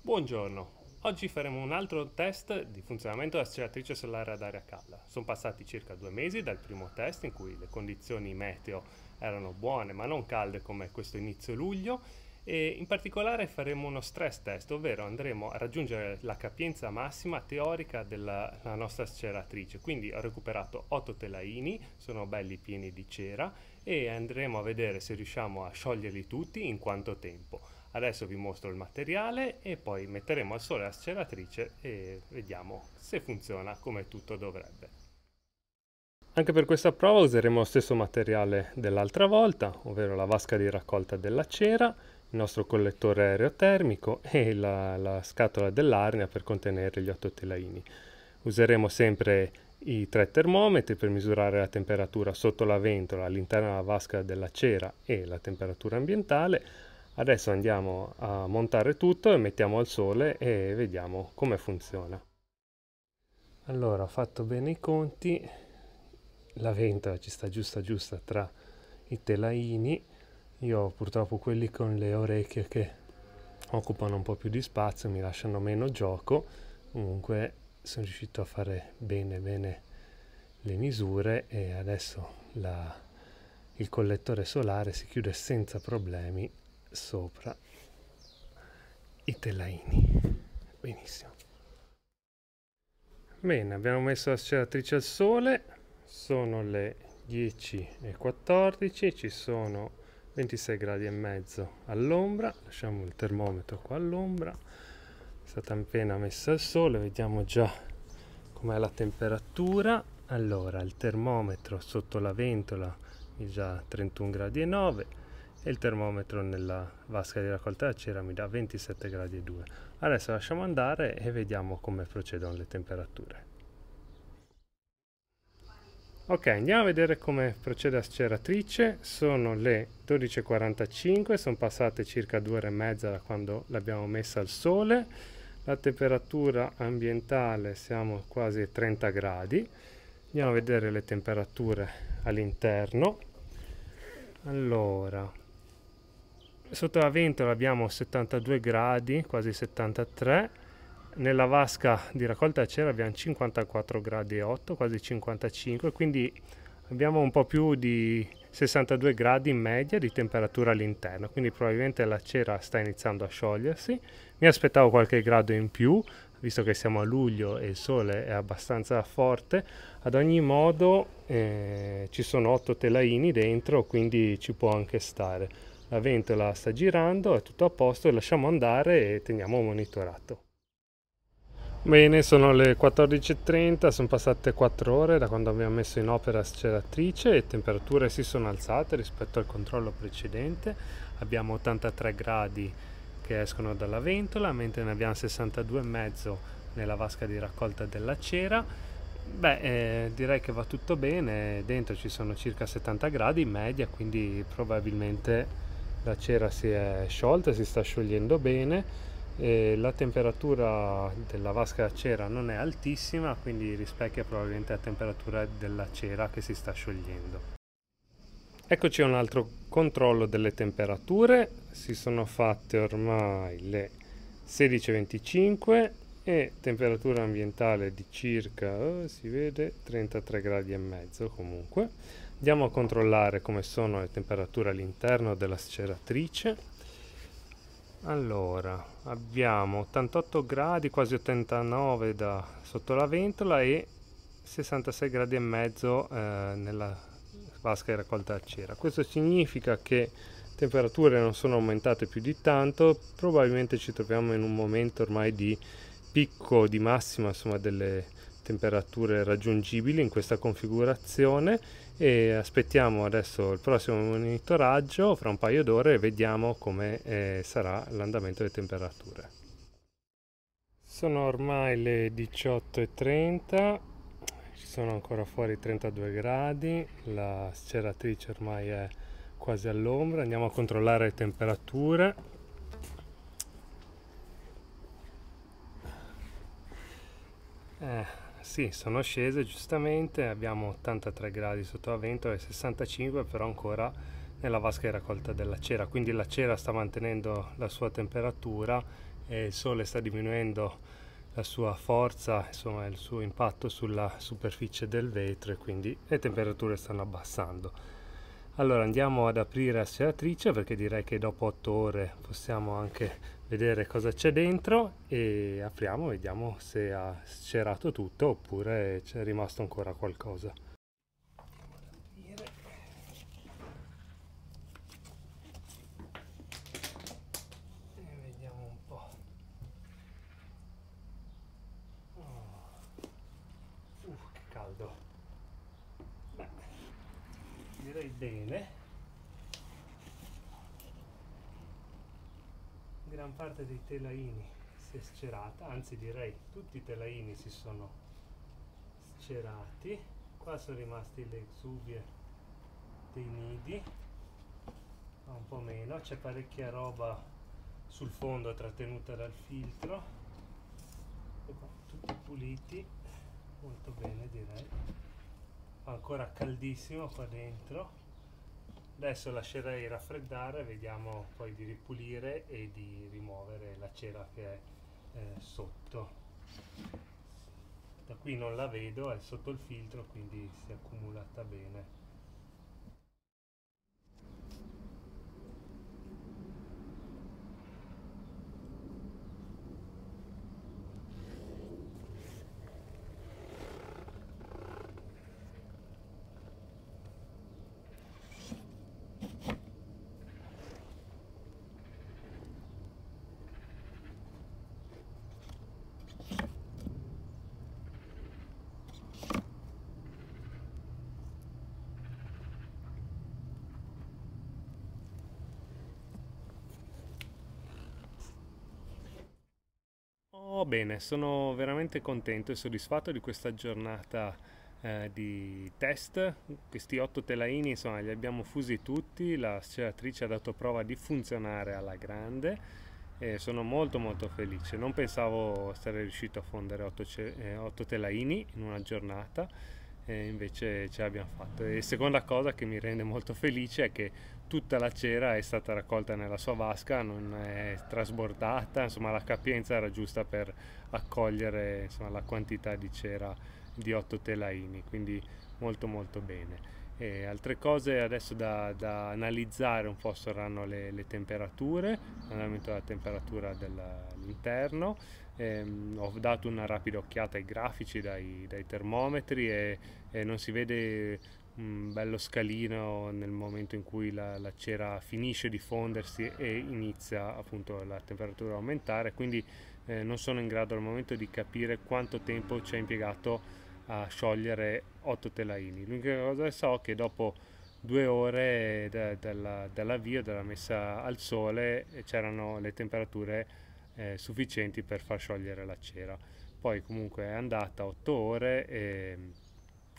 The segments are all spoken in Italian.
Buongiorno, oggi faremo un altro test di funzionamento dell'acceleratrice solare ad aria calda. Sono passati circa 2 mesi dal primo test in cui le condizioni meteo erano buone ma non calde come questo inizio luglio e in particolare faremo uno stress test, ovvero andremo a raggiungere la capienza massima teorica della nostra acceleratrice. Quindi ho recuperato 8 telaini, sono belli pieni di cera e andremo a vedere se riusciamo a scioglierli tutti in quanto tempo. Adesso vi mostro il materiale e poi metteremo al sole la sceratrice e vediamo se funziona come tutto dovrebbe. Anche per questa prova useremo lo stesso materiale dell'altra volta, ovvero la vasca di raccolta della cera, il nostro collettore aerotermico e la scatola dell'arnia per contenere gli 8 telaini. Useremo sempre i 3 termometri per misurare la temperatura sotto la ventola, all'interno della vasca della cera e la temperatura ambientale. Adesso andiamo a montare tutto e mettiamo al sole e vediamo come funziona. Allora, ho fatto bene i conti, la ventola ci sta giusta tra i telaini. Io ho purtroppo quelli con le orecchie che occupano un po' più di spazio, mi lasciano meno gioco. Comunque sono riuscito a fare bene le misure e adesso il collettore solare si chiude senza problemi sopra i telaini. Benissimo. Bene, abbiamo messo la sceratrice al sole, sono le 10:14, ci sono 26 gradi e mezzo all'ombra, lasciamo il termometro qua all'ombra, è stata appena messa al sole, vediamo già com'è la temperatura. Allora, il termometro sotto la ventola è già 31 gradi e 9 e il termometro nella vasca di raccolta della cera mi dà 27 gradi e 2. Adesso lasciamo andare e vediamo come procedono le temperature. Ok, andiamo a vedere come procede la sceratrice. Sono le 12:45, sono passate circa 2 ore e mezza da quando l'abbiamo messa al sole. La temperatura ambientale siamo quasi a 30 gradi. Andiamo a vedere le temperature all'interno. Allora, sotto la ventola abbiamo 72 gradi, quasi 73. Nella vasca di raccolta cera abbiamo 54 gradi e 8, quasi 55, quindi abbiamo un po' più di 62 gradi in media di temperatura all'interno, quindi probabilmente la cera sta iniziando a sciogliersi. Mi aspettavo qualche grado in più, visto che siamo a luglio e il sole è abbastanza forte. Ad ogni modo ci sono 8 telaini dentro, quindi ci può anche stare. La ventola sta girando, è tutto a posto, lasciamo andare e teniamo monitorato. Bene, sono le 14:30, sono passate 4 ore da quando abbiamo messo in opera la sceratrice e le temperature si sono alzate rispetto al controllo precedente. Abbiamo 83 gradi che escono dalla ventola, mentre ne abbiamo 62,5 nella vasca di raccolta della cera. Direi che va tutto bene, dentro ci sono circa 70 gradi in media, quindi probabilmente la cera si è sciolta, si sta sciogliendo bene. La temperatura della vasca da cera non è altissima, quindi rispecchia probabilmente la temperatura della cera che si sta sciogliendo. Eccoci a un altro controllo delle temperature, si sono fatte ormai le 16:25 e temperatura ambientale di circa, si vede, 33 gradi e mezzo comunque. Andiamo a controllare come sono le temperature all'interno della sceratrice. Allora, abbiamo 88 gradi, quasi 89 da sotto la ventola e 66 gradi e mezzo nella vasca di raccolta da cera. Questo significa che le temperature non sono aumentate più di tanto, probabilmente ci troviamo in un momento ormai di picco di massima, insomma, delle temperature raggiungibili in questa configurazione e aspettiamo adesso il prossimo monitoraggio fra un paio d'ore e vediamo come sarà l'andamento delle temperature. Sono ormai le 18:30, ci sono ancora fuori 32 gradi, la sceratrice ormai è quasi all'ombra, andiamo a controllare le temperature. Sì, sono scese giustamente, abbiamo 83 gradi sotto la ventola e 65 però ancora nella vasca di raccolta della cera, quindi la cera sta mantenendo la sua temperatura e il sole sta diminuendo la sua forza, insomma il suo impatto sulla superficie del vetro, e quindi le temperature stanno abbassando. Allora andiamo ad aprire la sferatrice, perché direi che dopo 8 ore possiamo anche vedere cosa c'è dentro, e apriamo, vediamo se ha scerato tutto oppure c'è rimasto ancora qualcosa. Vediamo un po'. Che caldo. Beh, direi bene. Gran parte dei telaini si è scerata, anzi direi tutti i telaini si sono scerati. Qua sono rimasti le exuvie dei nidi, un po' meno, c'è parecchia roba sul fondo trattenuta dal filtro, e qua tutti puliti, molto bene direi. Ancora caldissimo qua dentro. Adesso lascerei raffreddare, vediamo poi di ripulire e di rimuovere la cera che è sotto. Da qui non la vedo, è sotto il filtro, quindi si è accumulata bene. Oh, bene, sono veramente contento e soddisfatto di questa giornata di test. Questi 8 telaini, insomma, li abbiamo fusi tutti, la sceratrice ha dato prova di funzionare alla grande e sono molto felice. Non pensavo essere riuscito a fondere 8 telaini in una giornata, e invece ce l'abbiamo fatto. E seconda cosa che mi rende molto felice è che tutta la cera è stata raccolta nella sua vasca, non è trasbordata, insomma la capienza era giusta per accogliere, insomma, la quantità di cera di 8 telaini, quindi molto bene. E altre cose adesso da analizzare un po' saranno le temperature, l'andamento della temperatura dell'interno. Ho dato una rapida occhiata ai grafici dai termometri, e non si vede un bello scalino nel momento in cui la cera finisce di fondersi e inizia appunto la temperatura a aumentare, quindi non sono in grado al momento di capire quanto tempo ci ha impiegato a sciogliere 8 telaini. L'unica cosa che so è che dopo 2 ore dall'avvio, della messa al sole, c'erano le temperature sufficienti per far sciogliere la cera. Poi comunque è andata 8 ore e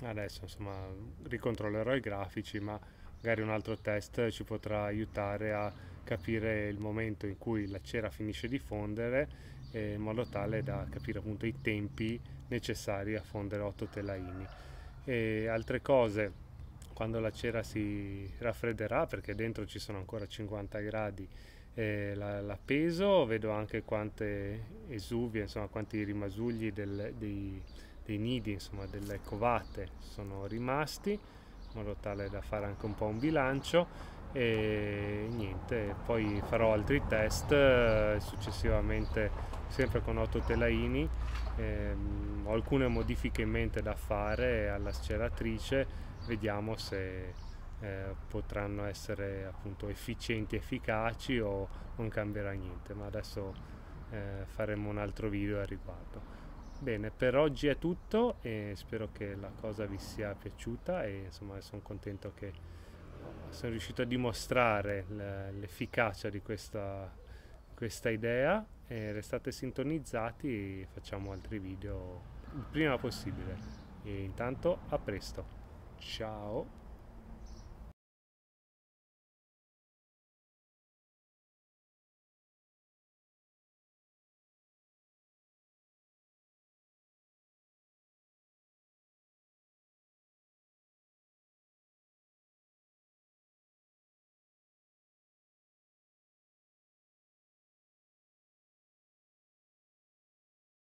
adesso insomma ricontrollerò i grafici, ma magari un altro test ci potrà aiutare a capire il momento in cui la cera finisce di fondere, in modo tale da capire appunto i tempi necessari a fondere 8 telaini. E altre cose, quando la cera si raffredderà, perché dentro ci sono ancora 50 gradi, la peso, vedo anche quante esuvie, insomma quanti rimasugli dei nidi, insomma delle covate sono rimasti, in modo tale da fare anche un po' un bilancio. E niente, poi farò altri test successivamente, sempre con 8 telaini. Ho alcune modifiche in mente da fare alla sceratrice, vediamo se potranno essere appunto efficienti, efficaci, o non cambierà niente, ma adesso faremo un altro video al riguardo. Bene, per oggi è tutto e spero che la cosa vi sia piaciuta, e insomma sono contento che sono riuscito a dimostrare l'efficacia di questa idea, e restate sintonizzati, facciamo altri video il prima possibile. E intanto a presto, ciao!